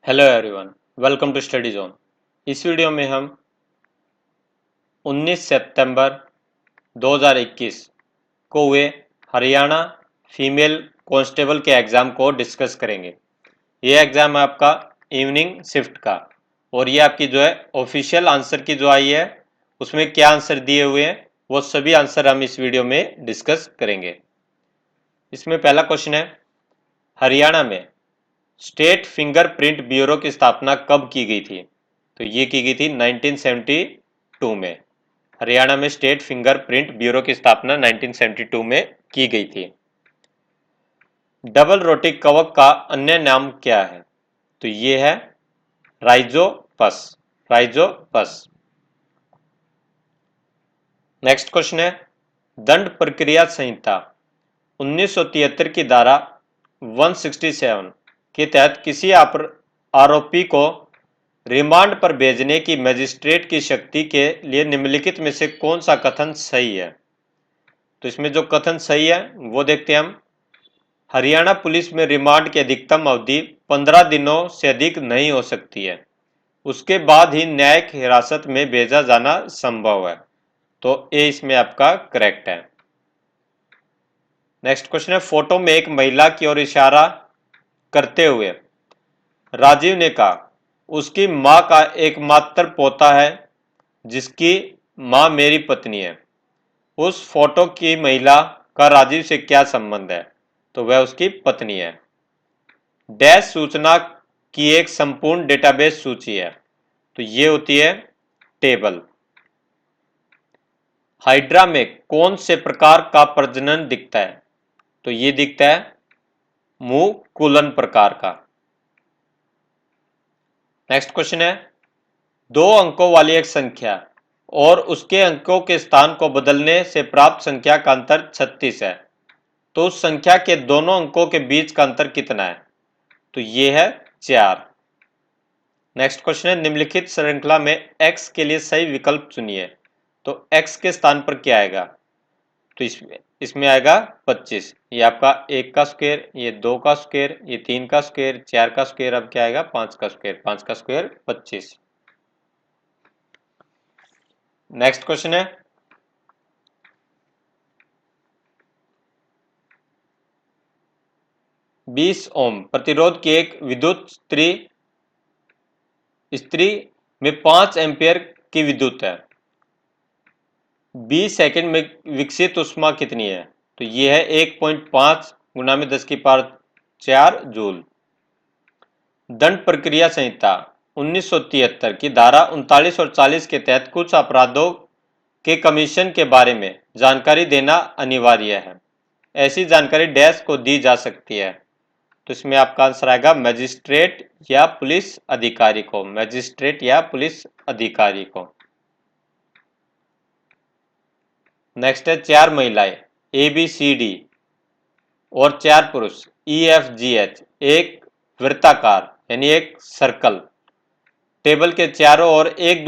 Hello everyone, welcome to study zone. इस वीडियो में हम 19 सितंबर 2021 को हुए हरियाणा फीमेल कांस्टेबल के एग्ज़ाम को डिस्कस करेंगे। ये एग्ज़ाम है आपका इवनिंग शिफ्ट का और ये आपकी जो है ऑफिशियल आंसर की जो आई है उसमें क्या आंसर दिए हुए हैं वो सभी आंसर हम इस वीडियो में डिस्कस करेंगे। इसमें पहला क्वेश्चन है, हरियाणा में स्टेट फिंगरप्रिंट ब्यूरो की स्थापना कब की गई थी? तो ये की गई थी 1972 में। हरियाणा में स्टेट फिंगरप्रिंट ब्यूरो की स्थापना 1972 में की गई थी। डबल रोटी कवक का अन्य नाम क्या है? तो ये है राइजोपस। राइजोपस। नेक्स्ट क्वेश्चन है, दंड प्रक्रिया संहिता 1973 की धारा 167 के तहत किसी आरोपी को रिमांड पर भेजने की मजिस्ट्रेट की शक्ति के लिए निम्नलिखित में से कौन सा कथन सही है? तो इसमें जो कथन सही है वो देखते हैं हम। हरियाणा पुलिस में रिमांड की अधिकतम अवधि 15 दिनों से अधिक नहीं हो सकती है, उसके बाद ही न्यायिक हिरासत में भेजा जाना संभव है। तो ए इसमें आपका करेक्ट है। नेक्स्ट क्वेश्चन है, फोटो में एक महिला की ओर इशारा करते हुए राजीव ने कहा, उसकी मां का एकमात्र पोता है जिसकी मां मेरी पत्नी है। उस फोटो की महिला का राजीव से क्या संबंध है? तो वह उसकी पत्नी है। डैश सूचना की एक संपूर्ण डेटाबेस सूची है। तो ये होती है टेबल। हाइड्रा में कौन से प्रकार का प्रजनन दिखता है? तो ये दिखता है मुकुलन प्रकार का। नेक्स्ट क्वेश्चन है, दो अंकों वाली एक संख्या और उसके अंकों के स्थान को बदलने से प्राप्त संख्या का अंतर 36 है, तो उस संख्या के दोनों अंकों के बीच का अंतर कितना है? तो ये है 4। नेक्स्ट क्वेश्चन है, निम्नलिखित श्रृंखला में x के लिए सही विकल्प चुनिए। तो x के स्थान पर क्या आएगा? तो इसमें आएगा 25। ये आपका 1 का स्क्वायर, ये 2 का स्क्वायर, ये 3 का स्क्वायर, 4 का स्क्वायर, अब क्या आएगा 5 का स्क्वायर। 5 का स्क्वायर 25। नेक्स्ट क्वेश्चन है, बीस ओम प्रतिरोध की एक विद्युत स्त्री में 5 एम्पियर की विद्युत है। 20 सेकंड में विकसित ऊष्मा कितनी है? तो ये है 1.5 गुना में 10 की पावर 4 जूल। दंड प्रक्रिया संहिता 1973 की धारा 39 और 40 के तहत कुछ अपराधों के कमीशन के बारे में जानकारी देना अनिवार्य है। ऐसी जानकारी डैश को दी जा सकती है। तो इसमें आपका आंसर आएगा मजिस्ट्रेट या पुलिस अधिकारी को। मजिस्ट्रेट या पुलिस अधिकारी को। नेक्स्ट है, 4 महिलाएं ए बी सी डी और 4 पुरुष ई एफ जी एच एक वृत्ताकार यानी एक सर्कल टेबल के चारों ओर एक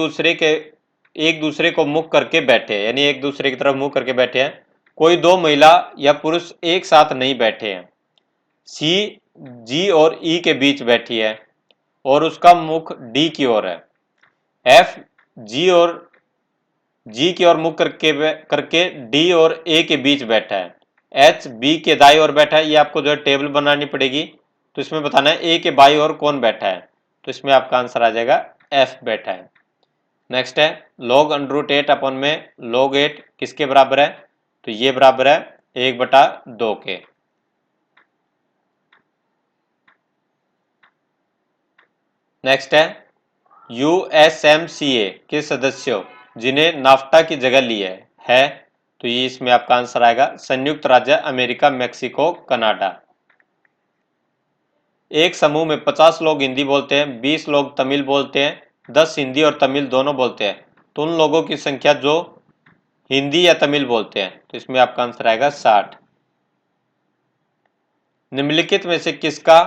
दूसरे को मुख करके बैठे यानी एक दूसरे की तरफ मुंह करके बैठे हैं। कोई दो महिला या पुरुष एक साथ नहीं बैठे हैं। सी जी और ई के बीच बैठी है और उसका मुख डी की ओर है। एफ जी की ओर मुख करके डी और ए के बीच बैठा है। एच बी के दाई ओर बैठा है। ये आपको जो है टेबल बनानी पड़ेगी। तो इसमें बताना है ए के बाई ओर कौन बैठा है। तो इसमें आपका आंसर आ जाएगा एफ बैठा है। नेक्स्ट है, log अंडर 8 अपन में log 8 किसके बराबर है? तो ये बराबर है 1/2 के। नेक्स्ट है, यूएसएमसीए के सदस्यों जिन्हें नाफ्टा की जगह ली है। तो ये इसमें आपका आंसर आएगा संयुक्त राज्य अमेरिका, मेक्सिको, कनाडा। एक समूह में 50 लोग हिंदी बोलते हैं, 20 लोग तमिल बोलते हैं, 10 हिंदी और तमिल दोनों बोलते हैं। तो उन लोगों की संख्या जो हिंदी या तमिल बोलते हैं। तो इसमें आपका आंसर आएगा 60। निम्नलिखित में से किसका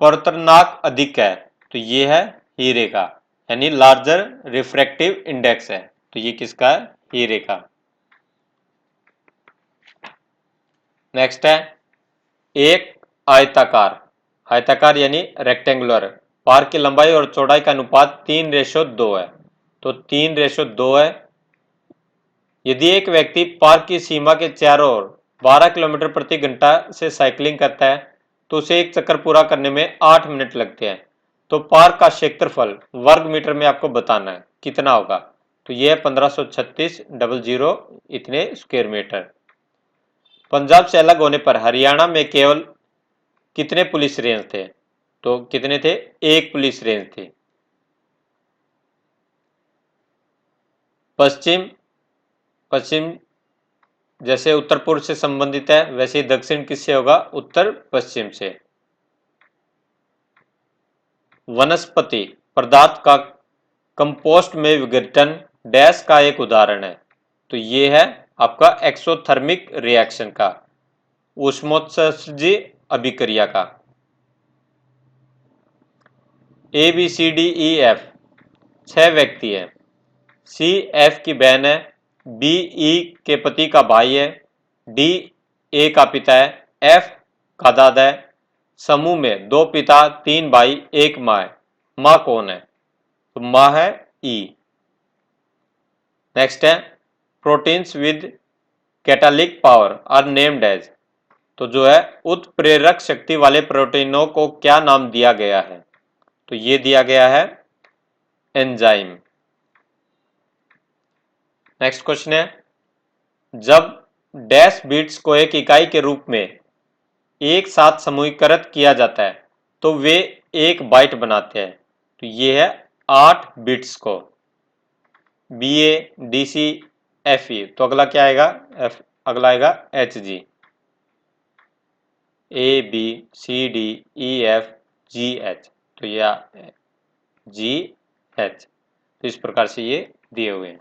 अपवर्तनांक अधिक है? तो ये है हीरे का, यानी लार्जर रिफ्रैक्टिव इंडेक्स है। तो ये किसका है? हीरे का। नेक्स्ट है, एक आयताकार आयताकार यानी रेक्टेंगुलर। पार्क की लंबाई और चौड़ाई का अनुपात 3:2 है, तो 3:2 है। यदि एक व्यक्ति पार्क की सीमा के चारों ओर 12 किलोमीटर प्रति घंटा से साइकिलिंग करता है तो उसे एक चक्कर पूरा करने में 8 मिनट लगते हैं। तो पार्क का क्षेत्रफल वर्ग मीटर में आपको बताना है कितना होगा, तो यह है 1536,000 इतने स्क्वायर मीटर। पंजाब से अलग होने पर हरियाणा में केवल कितने पुलिस रेंज थे, तो कितने थे, एक पुलिस रेंज थी। पश्चिम जैसे उत्तर पूर्व से संबंधित है, वैसे ही दक्षिण किससे होगा, उत्तर पश्चिम से। वनस्पति पदार्थ का कंपोस्ट में विघटन डैश का एक उदाहरण है, तो ये है आपका एक्सोथर्मिक रिएक्शन का, ऊष्मोत्सर्जी अभिक्रिया का। A B C D E F 6 व्यक्ति है, सी एफ की बहन है, बी ई के पति का भाई है, डी ए का पिता है, एफ का दादा है। समूह में 2 पिता 3 भाई 1 माँ है, माँ कौन है, तो माँ है ई। नेक्स्ट है proteins with catalytic power are named as, तो जो है उत्प्रेरक शक्ति वाले प्रोटीनों को क्या नाम दिया गया है, तो ये दिया गया है एंजाइम। नेक्स्ट क्वेश्चन है जब डैश बिट्स को एक इकाई के रूप में एक साथ समूहीकृत किया जाता है तो वे एक बाइट बनाते हैं, तो ये है 8 बिट्स को, B A D C F E, तो अगला क्या आएगा, अगला आएगा H G, A B C D E F G H, तो यह जी एच, तो इस प्रकार से ये दिए हुए हैं।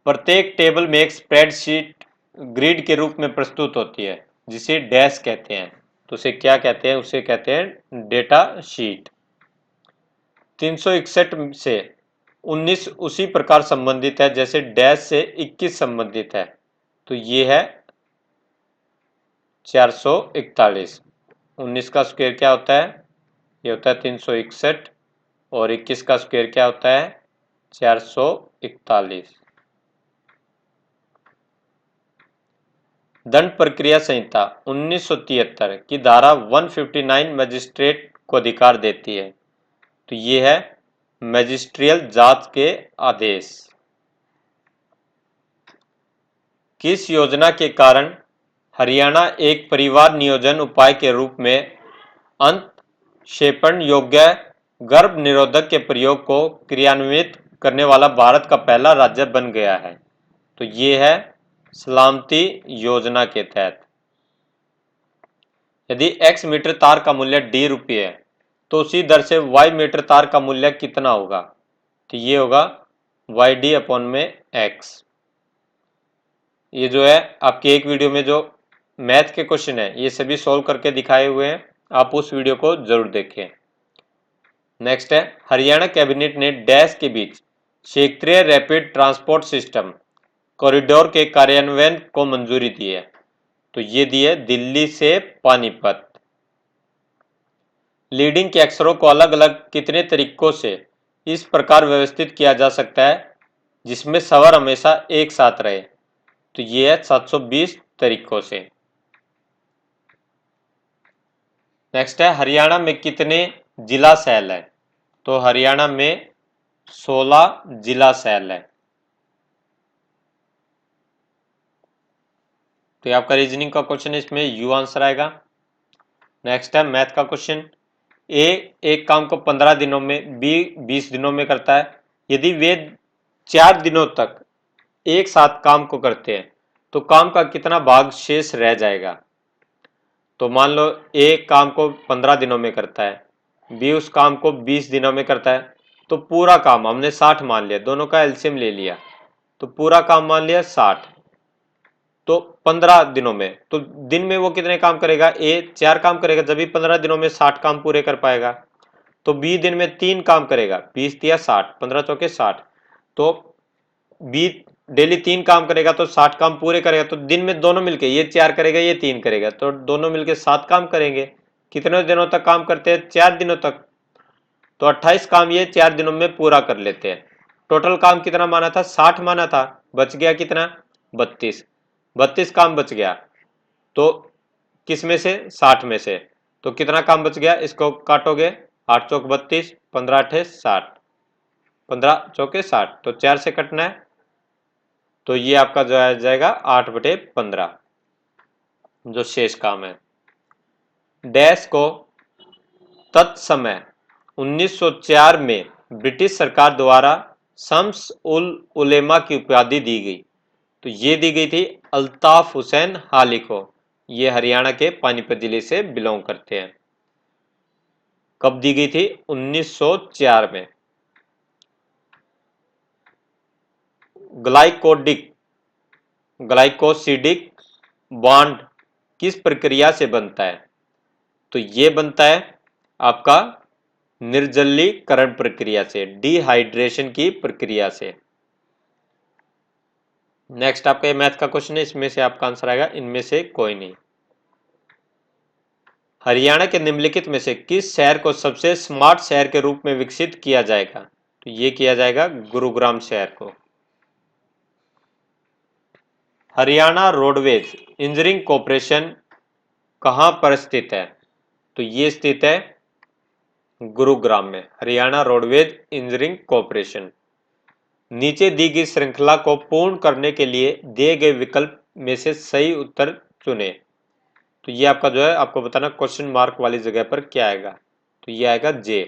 प्रत्येक टेबल में एक स्प्रेडशीट ग्रिड के रूप में प्रस्तुत होती है जिसे डैश कहते हैं, तो उसे क्या कहते हैं, उसे कहते हैं डेटा शीट। 361 से 19 उसी प्रकार संबंधित है जैसे डैश से 21 संबंधित है, तो ये है 441। 19 का स्क्वायर क्या होता है, ये होता है 361, और 21 का स्क्वायर क्या होता है 441। दंड प्रक्रिया संहिता 1973 की धारा 159 मजिस्ट्रेट को अधिकार देती है, तो ये है मैजिस्ट्रियल जांच के आदेश। किस योजना के कारण हरियाणा एक परिवार नियोजन उपाय के रूप में अंतक्षेपण योग्य गर्भ निरोधक के प्रयोग को क्रियान्वित करने वाला भारत का पहला राज्य बन गया है, तो ये है सलामती योजना के तहत। यदि x मीटर तार का मूल्य d रुपये है तो उसी दर से y मीटर तार का मूल्य कितना होगा, तो ये होगा YD अपॉन में x। ये जो है आपके एक वीडियो में जो मैथ के क्वेश्चन है ये सभी सॉल्व करके दिखाए हुए हैं, आप उस वीडियो को जरूर देखें। नेक्स्ट है हरियाणा कैबिनेट ने डैश के बीच क्षेत्रीय रैपिड ट्रांसपोर्ट सिस्टम कॉरिडोर के कार्यान्वयन को मंजूरी दी है, तो ये दी है दिल्ली से पानीपत। लीडिंग के अक्षरों को अलग अलग कितने तरीकों से इस प्रकार व्यवस्थित किया जा सकता है जिसमें स्वर हमेशा एक साथ रहे, तो ये है 720 तरीकों से। नेक्स्ट है हरियाणा में कितने जिला सेल है, तो हरियाणा में 16 जिला सेल है। तो ये आपका रीजनिंग का क्वेश्चन है, इसमें यू आंसर आएगा। नेक्स्ट है मैथ का क्वेश्चन, ए एक काम को 15 दिनों में, बी 20 दिनों में करता है। यदि वे 4 दिनों तक एक साथ काम को करते हैं तो काम का कितना भाग शेष रह जाएगा, तो मान लो ए काम को 15 दिनों में करता है, बी उस काम को 20 दिनों में करता है, तो पूरा काम हमने 60 मान लिया, दोनों का एलसीएम ले लिया, तो पूरा काम मान लिया 60, तो 15 दिनों में, तो दिन में वो कितने काम करेगा, ए 4 काम करेगा, जब भी 15 दिनों में 60 काम पूरे कर पाएगा। तो बी दिन में 3 काम करेगा, 20 या 60, 15 चौके 60, तो बी डेली 3 काम करेगा तो 60 काम पूरे करेगा, तो दिन में दोनों मिलके ये 4 करेगा ये 3 करेगा, तो दोनों मिलके 7 काम करेंगे। कितने दिनों तक काम करते हैं? 4 दिनों तक। तो 28 काम ये 4 दिनों में पूरा कर लेते हैं। टोटल काम कितना माना था? 60 माना था। बच गया कितना? 32। 32 काम बच गया। तो किस में से? 60 में से। तो कितना काम बच गया? इसको काटोगे, 8 चौक 32, 15 अठे 60, 15 चौके 60, तो 4 से कटना है, तो ये आपका जो आ जाएगा 8/15 जो शेष काम है। डैश को तत्समय 1904 में ब्रिटिश सरकार द्वारा शम्स उल उलेमा की उपाधि दी गई। तो ये दी गई थी अल्ताफ हुसैन हाली को। ये हरियाणा के पानीपत जिले से बिलोंग करते हैं। कब दी गई थी? 1904 में। ग्लाइकोडिक ग्लाइकोसिडिक बॉन्ड किस प्रक्रिया से बनता है? तो ये बनता है आपका निर्जलीकरण प्रक्रिया से, डिहाइड्रेशन की प्रक्रिया से। नेक्स्ट आपका ये मैथ का क्वेश्चन है, इसमें से आपका आंसर आएगा इनमें से कोई नहीं। हरियाणा के निम्नलिखित में से किस शहर को सबसे स्मार्ट शहर के रूप में विकसित किया जाएगा? तो ये किया जाएगा गुरुग्राम शहर को। हरियाणा रोडवेज इंजीनियरिंग कॉरपोरेशन कहाँ पर स्थित है? तो ये स्थित है गुरुग्राम में, हरियाणा रोडवेज इंजीनियरिंग कॉरपोरेशन। नीचे दी गई श्रृंखला को पूर्ण करने के लिए दिए गए विकल्प में से सही उत्तर चुने। तो ये आपका जो है आपको बताना क्वेश्चन मार्क वाली जगह पर क्या आएगा। तो ये आएगा जे।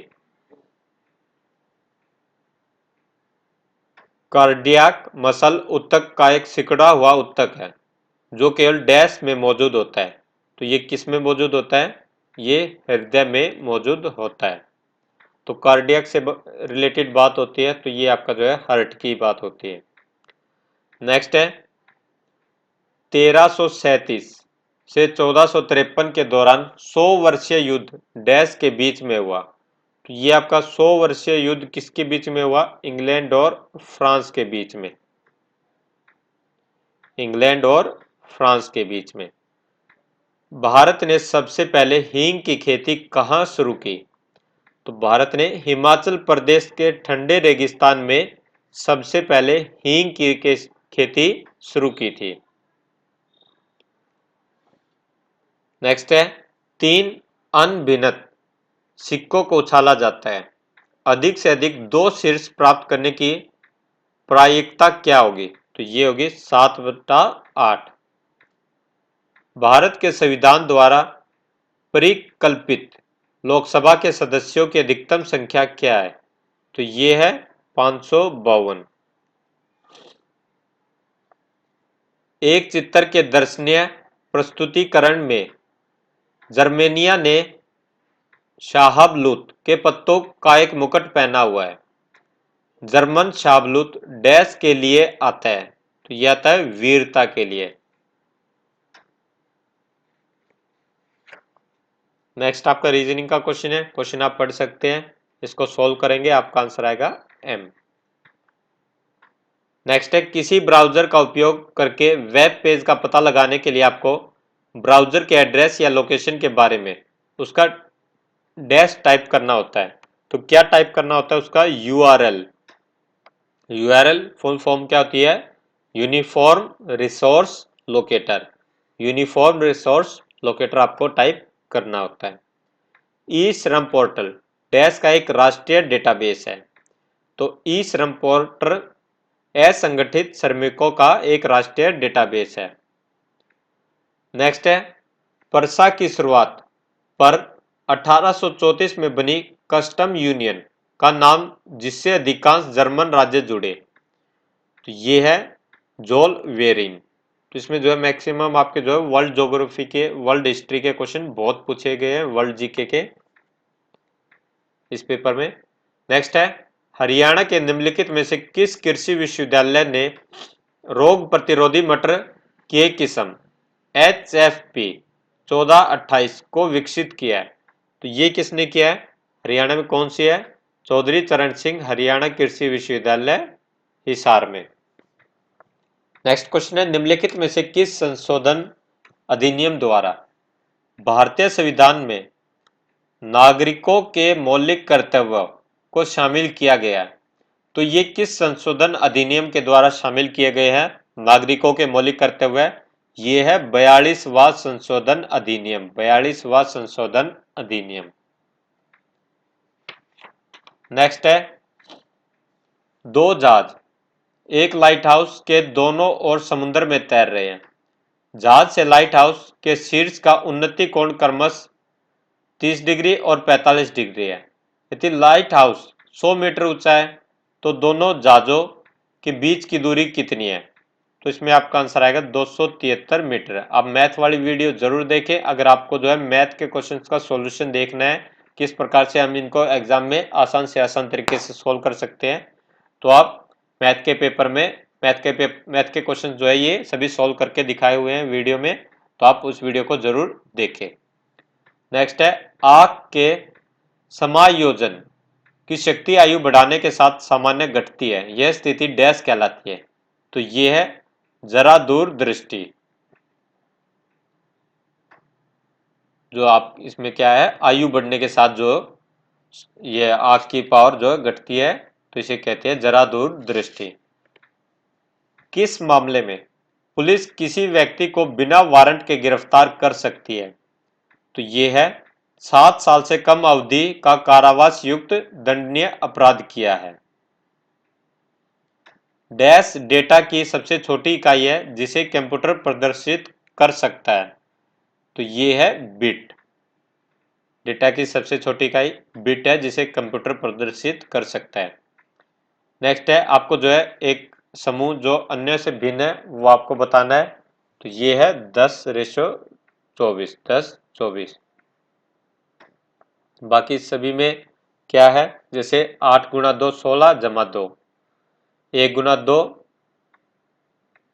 कार्डियक मसल ऊतक का एक सिकुड़ा हुआ ऊतक है जो केवल डैश में मौजूद होता है। तो ये किस में मौजूद होता है? ये हृदय में मौजूद होता है। तो कार्डियक से रिलेटेड बात होती है, तो ये आपका जो है हार्ट की बात होती है। नेक्स्ट है 1337 से 1453 के दौरान 100 वर्षीय युद्ध डैश के बीच में हुआ। तो ये आपका 100 वर्षीय युद्ध किसके बीच में हुआ? इंग्लैंड और फ्रांस के बीच में। इंग्लैंड और फ्रांस के बीच में। भारत ने सबसे पहले हींग की खेती कहाँ शुरू की? तो भारत ने हिमाचल प्रदेश के ठंडे रेगिस्तान में सबसे पहले हींग की खेती शुरू की थी। नेक्स्ट है 3 अनभिन्नत सिक्कों को उछाला जाता है, अधिक से अधिक 2 शीर्ष प्राप्त करने की प्रायिकता क्या होगी? तो ये होगी 7/8। भारत के संविधान द्वारा परिकल्पित लोकसभा के सदस्यों की अधिकतम संख्या क्या है? तो ये है 552। एक चित्र के दर्शनीय प्रस्तुतिकरण में जर्मेनिया ने शाहबलूत के पत्तों का एक मुकुट पहना हुआ है। जर्मन शाहबलूत डैश के लिए आता है? तो यह आता है वीरता के लिए। नेक्स्ट आपका रीजनिंग का क्वेश्चन है, क्वेश्चन आप पढ़ सकते हैं, इसको सोल्व करेंगे, आपका आंसर आएगा एम। नेक्स्ट है किसी ब्राउजर का उपयोग करके वेब पेज का पता लगाने के लिए आपको ब्राउजर के एड्रेस या लोकेशन के बारे में उसका डैश टाइप करना होता है। तो क्या टाइप करना होता है उसका? यूआरएल। यूआरएल फुल फॉर्म क्या होती है? Uniform resource locator. Uniform resource locator आपको टाइप करना होता है। ई श्रम पोर्टल डैश का एक राष्ट्रीय डेटाबेस है। तो ई श्रम पोर्टल असंगठित श्रमिकों का एक राष्ट्रीय डेटाबेस है। नेक्स्ट है परसा की शुरुआत पर 1834 में बनी कस्टम यूनियन का नाम जिससे अधिकांश जर्मन राज्य जुड़े। तो ये है जोल वेरिन। तो इसमें जो है मैक्सिमम आपके जो है वर्ल्ड ज्योग्राफी के, वर्ल्ड हिस्ट्री के क्वेश्चन बहुत पूछे गए हैं वर्ल्ड जीके के इस पेपर में। नेक्स्ट है हरियाणा के निम्नलिखित में से किस कृषि विश्वविद्यालय ने रोग प्रतिरोधी मटर की एक किस्म HFP 1428 को विकसित किया है? तो ये किसने किया है? हरियाणा में कौन सी है? चौधरी चरण सिंह हरियाणा कृषि विश्वविद्यालय हिसार में। नेक्स्ट क्वेश्चन है, निम्नलिखित में से किस संशोधन अधिनियम द्वारा भारतीय संविधान में नागरिकों के मौलिक कर्तव्यों को शामिल किया गया है? तो ये किस संशोधन अधिनियम के द्वारा शामिल किए गए हैं नागरिकों के मौलिक कर्तव्य? ये है 42वां संशोधन अधिनियम, 42वां संशोधन अधिनियम। नेक्स्ट है, दो जहाज एक लाइट हाउस के दोनों ओर समुद्र में तैर रहे हैं। जहाज से लाइट हाउस के शीर्ष का उन्नति कोण क्रमश 30 डिग्री और 45 डिग्री है। यदि लाइट हाउस 100 मीटर ऊंचा है तो दोनों जहाजों के बीच की दूरी कितनी है? तो इसमें आपका आंसर आएगा 273 मीटर। आप मैथ वाली वीडियो जरूर देखें अगर आपको जो है मैथ के क्वेश्चंस का सॉल्यूशन देखना है, किस प्रकार से हम इनको एग्जाम में आसान से आसान तरीके से सोल्व कर सकते हैं, तो आप मैथ के पेपर में मैथ के क्वेश्चन जो है ये सभी सोल्व करके दिखाए हुए हैं वीडियो में, तो आप उस वीडियो को जरूर देखें। नेक्स्ट है, आंख के समायोजन की शक्ति आयु बढ़ाने के साथ सामान्य घटती है, यह स्थिति डैश कहलाती है? तो ये है जरा दूर दृष्टि। जो आप इसमें क्या है, आयु बढ़ने के साथ जो ये आंख की पावर जो घटती है, तो इसे कहते हैं जरा दूर दृष्टि। किस मामले में पुलिस किसी व्यक्ति को बिना वारंट के गिरफ्तार कर सकती है? तो ये है 7 साल से कम अवधि का कारावास युक्त दंडनीय अपराध किया है। डैश डेटा की सबसे छोटी इकाई है जिसे कंप्यूटर प्रदर्शित कर सकता है? तो ये है बिट। डेटा की सबसे छोटी इकाई बिट है जिसे कंप्यूटर प्रदर्शित कर सकता है। नेक्स्ट है, आपको जो है एक समूह जो अन्य से भिन्न है वो आपको बताना है, तो ये है 10:24, 10:24। बाकी सभी में क्या है, जैसे 8 गुणा 2 16 जमा 2, 1 गुणा 2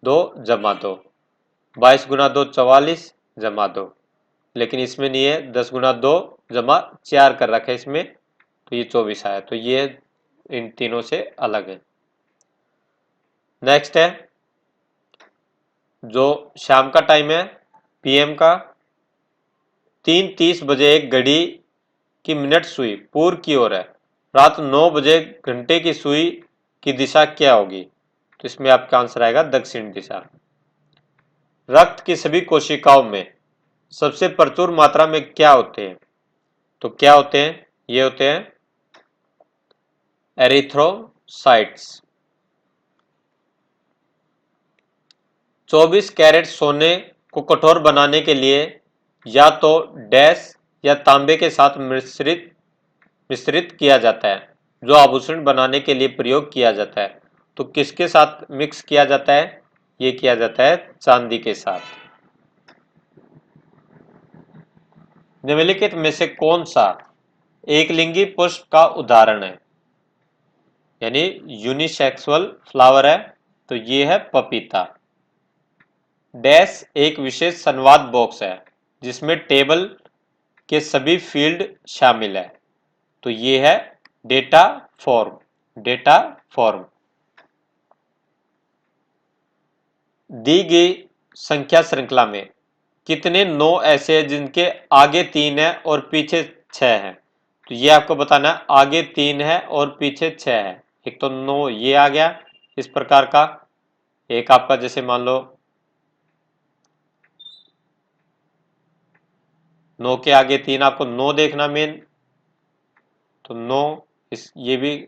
2 जमा 2, 22 गुणा 2 44 जमा 2, लेकिन इसमें नहीं है 10 गुणा 2 जमा 4 कर रखा है इसमें, तो ये 24 आया, तो ये इन तीनों से अलग है। नेक्स्ट है, जो शाम का टाइम है पीएम का, 3:30 बजे एक घड़ी की मिनट सुई पूर्व की ओर है, रात 9 बजे घंटे की सुई की दिशा क्या होगी? तो इसमें आपका आंसर आएगा दक्षिण दिशा। रक्त की सभी कोशिकाओं में सबसे प्रचुर मात्रा में क्या होते हैं? तो क्या होते हैं, ये होते हैं एरिथ्रोसाइट्स। 24 कैरेट सोने को कठोर बनाने के लिए या तो डैश या तांबे के साथ मिश्रित किया जाता है, जो आभूषण बनाने के लिए प्रयोग किया जाता है। तो किसके साथ मिक्स किया जाता है? ये किया जाता है चांदी के साथ। निम्नलिखित में से कौन सा एकलिंगी पुष्प का उदाहरण है, यानी यूनिसेक्सुअल फ्लावर है? तो ये है पपीता। डैश एक विशेष संवाद बॉक्स है जिसमें टेबल के सभी फील्ड शामिल है, तो ये है डेटा फॉर्म। Data form. दी गई संख्या श्रृंखला में कितने 9 ऐसे हैं जिनके आगे 3 है और पीछे 6 है? तो ये आपको बताना है, आगे 3 है और पीछे 6 है। एक तो 9 ये आ गया इस प्रकार का, एक आपका जैसे मान लो 9 के आगे 3, आपको 9 देखना मेन, तो 9 इस ये भी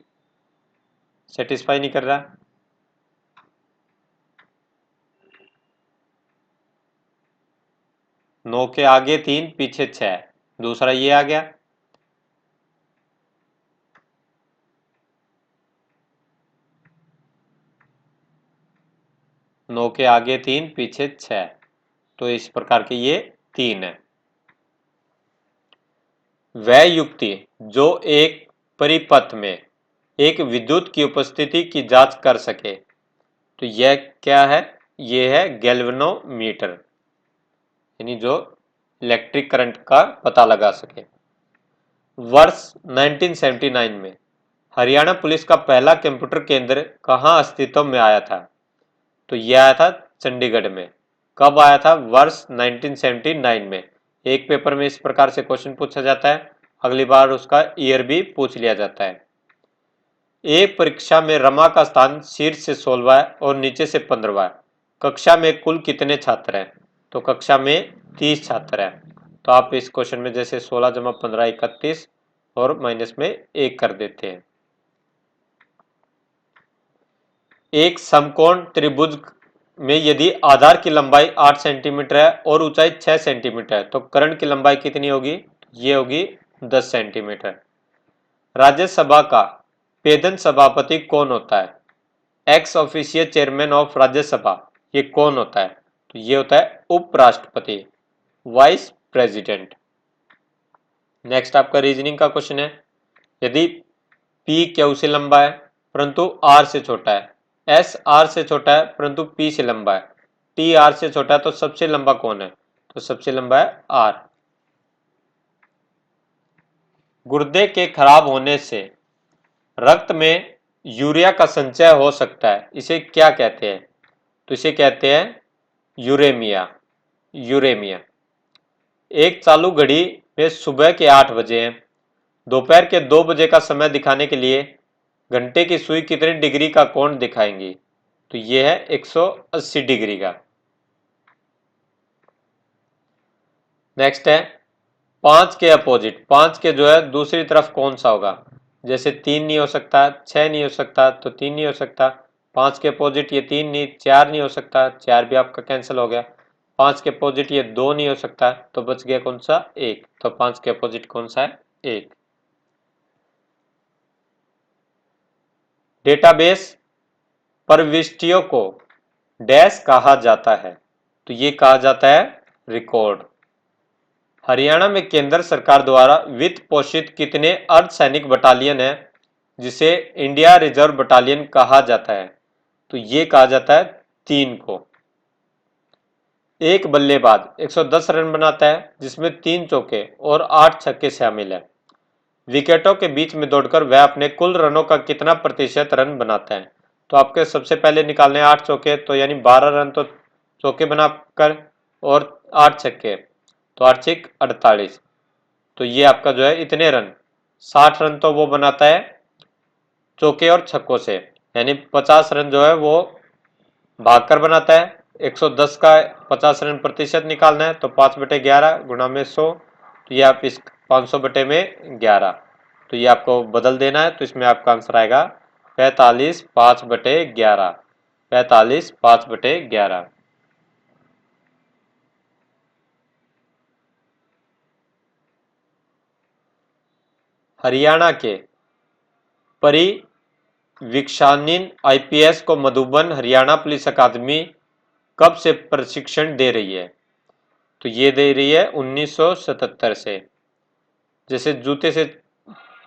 सेटिस्फाई नहीं कर रहा। नौ के आगे 3 पीछे 6, दूसरा ये आ गया। नौ के आगे 3 पीछे 6, तो इस प्रकार के ये 3 है। वह युक्ति जो एक परिपथ में एक विद्युत की उपस्थिति की जांच कर सके, तो यह क्या है? यह है गैल्वेनोमीटर, यानी जो इलेक्ट्रिक करंट का पता लगा सके। वर्ष 1979 में हरियाणा पुलिस का पहला कंप्यूटर केंद्र कहां अस्तित्व में आया था? तो ये आया था चंडीगढ़ में। कब आया था? वर्ष 1979 में। एक पेपर में इस प्रकार से क्वेश्चन पूछा जाता है, अगली बार उसका ईयर भी पूछ लिया जाता है। एक परीक्षा में रमा का स्थान शीर्ष से 16वां है और नीचे से 15वां है। कक्षा में कुल कितने छात्र हैं? तो कक्षा में 30 छात्र हैं। तो आप इस क्वेश्चन में जैसे 16 जमा 15 31 और माइनस में 1 कर देते हैं। एक समकोण त्रिभुज में यदि आधार की लंबाई 8 सेंटीमीटर है और ऊंचाई 6 सेंटीमीटर है तो कर्ण की लंबाई कितनी होगी? ये होगी 10 सेंटीमीटर। राज्यसभा का पेदन सभापति कौन होता है? X official chairman of Rajya Sabha ये कौन होता है? तो ये होता है उपराष्ट्रपति, वाइस प्रेसिडेंट। नेक्स्ट आपका रीजनिंग का क्वेश्चन है, यदि P क्यू से लंबा है परंतु R से छोटा है, S R से छोटा है परंतु P से लंबा है, T R से छोटा है, तो सबसे लंबा कौन है? तो सबसे लंबा है R। गुर्दे के खराब होने से रक्त में यूरिया का संचय हो सकता है, इसे क्या कहते हैं? तो इसे कहते हैं यूरेमिया। यूरेमिया। एक चालू घड़ी में सुबह के 8 बजे हैं, दोपहर के 2 बजे का समय दिखाने के लिए घंटे की सुई कितने डिग्री का कोण दिखाएंगी? तो यह है 180 डिग्री का। नेक्स्ट है 5 के अपोजिट, 5 के जो है दूसरी तरफ कौन सा होगा? जैसे 3 नहीं हो सकता, 6 नहीं हो सकता, तो 3 नहीं हो सकता। 5 के अपोजिट ये 3 नहीं, 4 नहीं हो सकता, 4 भी आपका कैंसिल हो गया। 5 के अपोजिट ये 2 नहीं हो सकता, तो बच गया कौन सा? 1। तो 5 के अपोजिट कौन सा है? 1। डेटाबेस प्रविष्टियों को डैश कहा जाता है? तो ये कहा जाता है रिकॉर्ड। हरियाणा में केंद्र सरकार द्वारा वित्त पोषित कितने अर्धसैनिक बटालियन है जिसे इंडिया रिजर्व बटालियन कहा जाता है? तो ये कहा जाता है 3 को। एक बल्लेबाज 110 रन बनाता है जिसमें 3 चौके और 8 छक्के शामिल है। विकेटों के बीच में दौड़कर वह अपने कुल रनों का कितना प्रतिशत रन बनाता है? तो आपके सबसे पहले निकालने 8 चौके, तो यानी 12 रन तो चौके बनाकर और 8 छक्के, तो 8 छक्के 48। तो ये आपका जो है इतने रन 60 रन तो वो बनाता है चौके और छक्कों से, यानी 50 रन जो है वो भागकर बनाता है। 110 का 50 रन प्रतिशत निकालना है तो 5/11 गुणा में 100, तो ये आप इस 500 बटे में 11, तो ये आपको बदल देना है। तो इसमें आपका आंसर आएगा 45 5/11। 45 5/11। हरियाणा के परिवीक्षाधीन IPS को मधुबन हरियाणा पुलिस अकादमी कब से प्रशिक्षण दे रही है? तो ये दे रही है 1977 से। जैसे जूते से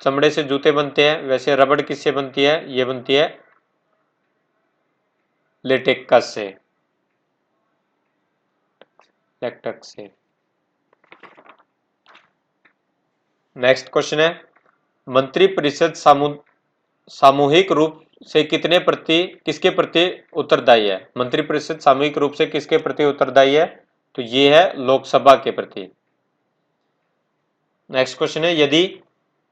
चमड़े से जूते बनते हैं, वैसे रबड़ किससे बनती है? ये बनती है लेटेक्स से, लैक्टक्स से। नेक्स्ट क्वेश्चन है, मंत्रिपरिषद सामूहिक रूप से किसके प्रति उत्तरदायी है? मंत्रिपरिषद सामूहिक रूप से किसके प्रति उत्तरदायी है? तो ये है लोकसभा के प्रति। नेक्स्ट क्वेश्चन है, यदि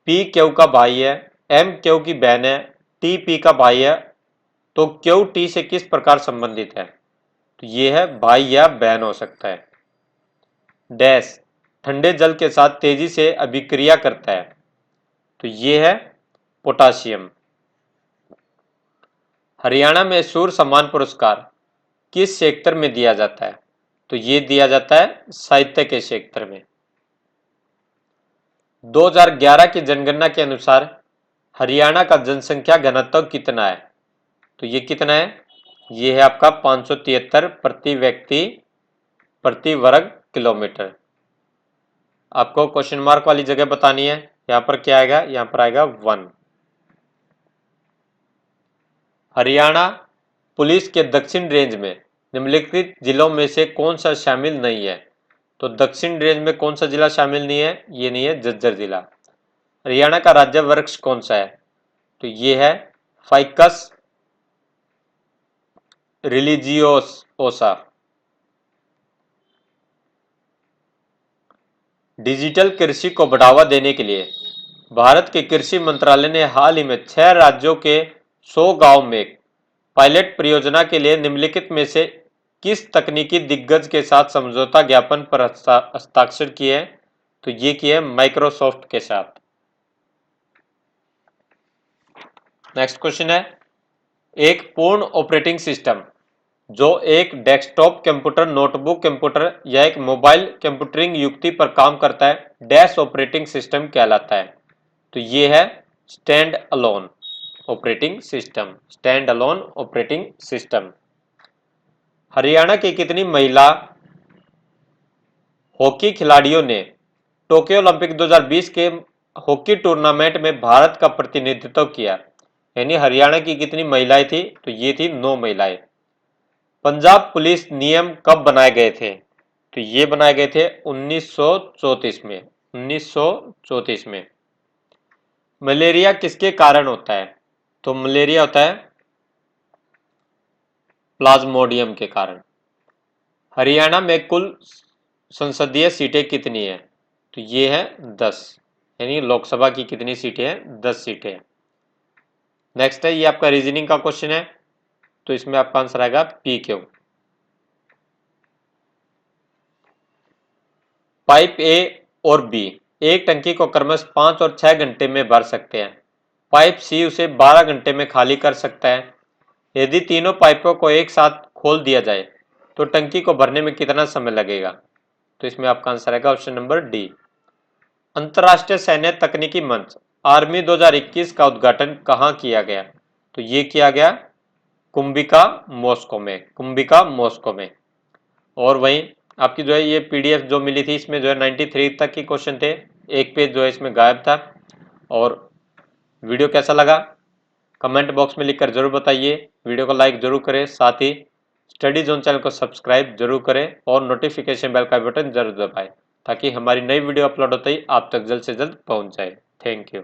P क्यू का भाई है, M क्यू की बहन है, T P का भाई है, तो क्यू T से किस प्रकार संबंधित है? तो ये है भाई या बहन हो सकता है। डैश ठंडे जल के साथ तेजी से अभिक्रिया करता है, तो ये है पोटासियम। हरियाणा में सूर्य सम्मान पुरस्कार किस क्षेत्र में दिया जाता है? तो ये दिया जाता है साहित्य के क्षेत्र में। 2011 की जनगणना के अनुसार हरियाणा का जनसंख्या घनत्व कितना है? तो ये कितना है? ये है आपका 573 प्रति व्यक्ति प्रति वर्ग किलोमीटर। आपको क्वेश्चन मार्क वाली जगह बतानी है, यहां पर क्या आएगा? यहां पर आएगा 1। हरियाणा पुलिस के दक्षिण रेंज में निम्नलिखित जिलों में से कौन सा शामिल नहीं है? तो दक्षिण रेंज में कौन सा जिला शामिल नहीं है? ये नहीं है झज्जर जिला। हरियाणा का राज्य वृक्ष कौन सा है? तो ये है फाइकस रिलीजियोसा। डिजिटल कृषि को बढ़ावा देने के लिए भारत के कृषि मंत्रालय ने हाल ही में 6 राज्यों के 100 गांव में पायलट परियोजना के लिए निम्नलिखित में से किस तकनीकी दिग्गज के साथ समझौता ज्ञापन पर हस्ताक्षर किए हैं? तो ये किए माइक्रोसॉफ्ट के साथ। नेक्स्ट क्वेश्चन है, एक पूर्ण ऑपरेटिंग सिस्टम जो एक डेस्कटॉप कंप्यूटर, नोटबुक कंप्यूटर या एक मोबाइल कंप्यूटरिंग युक्ति पर काम करता है, डैश ऑपरेटिंग सिस्टम कहलाता है। तो ये है stand alone operating system. Stand alone operating system. Haryana की कितनी महिला हॉकी खिलाड़ियों ने टोक्यो ओलंपिक 2020 के हॉकी टूर्नामेंट में भारत का प्रतिनिधित्व किया? यानी हरियाणा की कितनी महिलाएं थी? तो ये थी 9 महिलाएं। पंजाब पुलिस नियम कब बनाए गए थे? तो ये बनाए गए थे 1934 में। 1934 में। मलेरिया किसके कारण होता है? तो मलेरिया होता है प्लाज्मोडियम के कारण। हरियाणा में कुल संसदीय सीटें कितनी है? तो ये है 10। यानी लोकसभा की कितनी सीटें हैं? 10 सीटें। नेक्स्ट है, ये आपका रीजनिंग का क्वेश्चन है, तो इसमें आपका आंसर आएगा पी क्यू। पाइप ए और बी एक टंकी को क्रमश 5 और 6 घंटे में भर सकते हैं। पाइप सी उसे 12 घंटे में खाली कर सकता है। यदि तीनों पाइपों को एक साथ खोल दिया जाए तो टंकी को भरने में कितना समय लगेगा? तो इसमें आपका आंसर आएगा ऑप्शन नंबर डी। अंतर्राष्ट्रीय सैन्य तकनीकी मंच आर्मी 2021 का उद्घाटन कहाँ किया गया? तो ये किया गया कुंभिका मॉस्को में। कुंभिका मॉस्को में। और वहीं आपकी जो है ये पीडीएफ जो मिली थी, इसमें जो है 93 तक के क्वेश्चन थे, एक पेज जो है इसमें गायब था। और वीडियो कैसा लगा कमेंट बॉक्स में लिखकर जरूर बताइए। वीडियो को लाइक जरूर करें, साथ ही स्टडी जोन चैनल को सब्सक्राइब जरूर करें और नोटिफिकेशन बेल का बटन जरूर दबाएं ताकि हमारी नई वीडियो अपलोड होते ही आप तक जल्द से जल्द पहुंच जाए। Thank you.